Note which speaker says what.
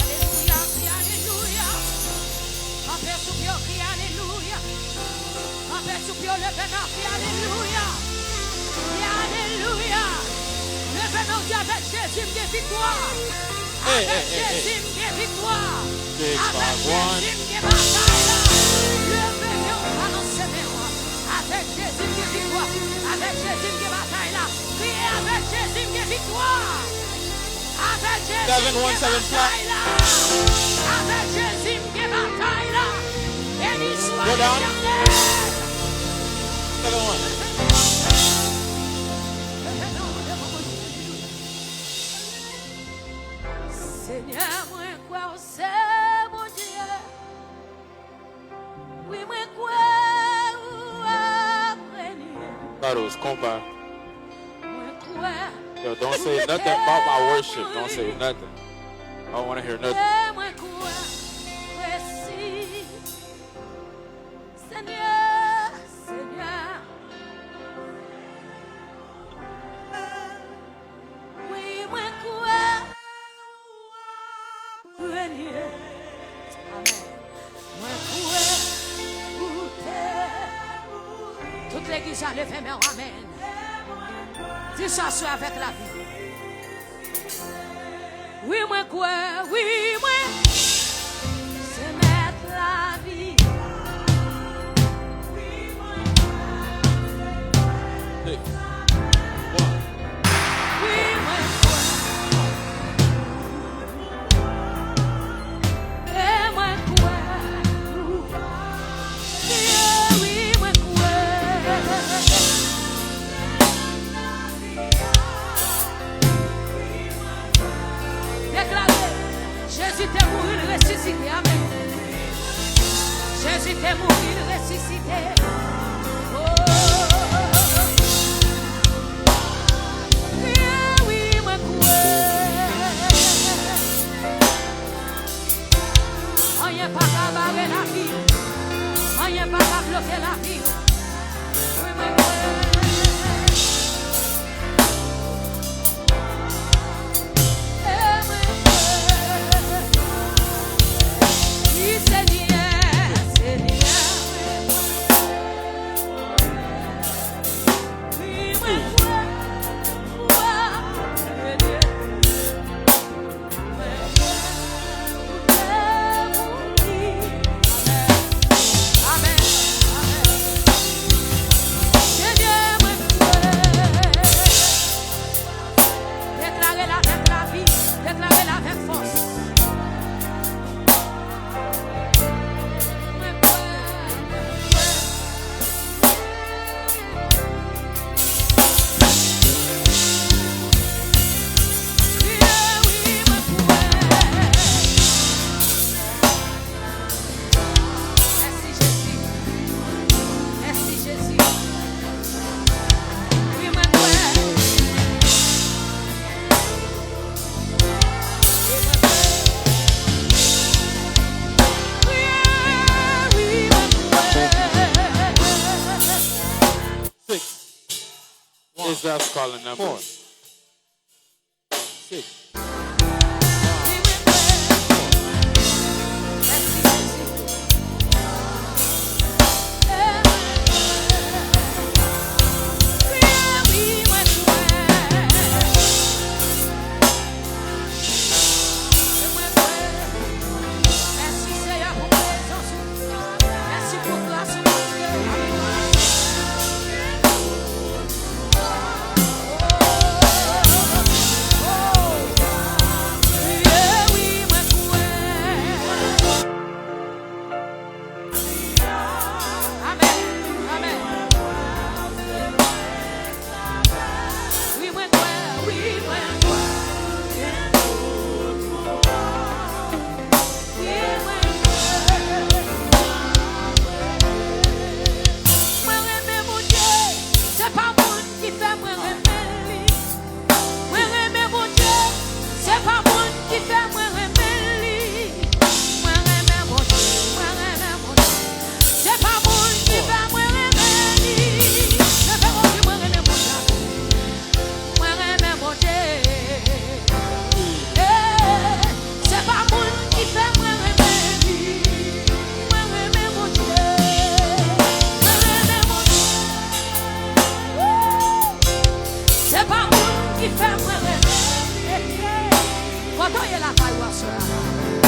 Speaker 1: Alléluia, crie Alléluia. Campez sous pied, crie Alléluia. Campez sous pied, levez-nous, crie Alléluia. Crie Alléluia. Levez-nous, dis avec Jésus, qui est victoire. Avec Jésus, qui est victoire. Avec Jésus, qui est bataille. Levez-nous, annoncez-nous. Avec Jésus, qui est victoire. Avec Jésus, qui est bataille là. Criez avec Jésus, qui est victoire. Avec Jésus, qui est bataille là. Avec Jésus, qui est bataille là. Béni soit l'Éternel.
Speaker 2: 7-1.
Speaker 1: Seigneur, moi crois au c'est mon Dieu. Oui, moi crois au apprenir.
Speaker 2: Carlos, compa.
Speaker 1: Moi crois.
Speaker 2: Yo, don't say nothing about my worship. Don't say nothing. I don't want to hear nothing.
Speaker 1: Moi crois. Précis. Seigneur, Seigneur. Oui, moi crois. Amen. Moi crois. Toute l'église a levé mes amen. Dis ça soit avec la vie. Oui, moi quoi, oui, moi. C'est mettre la vie.
Speaker 2: Hey.
Speaker 1: Oui, moi quoi. Et moi quoi. Oui, moi quoi. Déclarez, Jésus t'est mort, il ressuscité, amen. Jésus t'est mort, il ressuscité. Oh, oui, moi quoi. Rien pas qu'à barrer la vie, rien pas qu'à bloquer la vie. Oui, moi quoi. Déclarez-la avec force. Merci Jésus. Oui, moi
Speaker 2: Israel's calling number 6.
Speaker 1: Oh qui fait moi rêver. Quand on est la caille,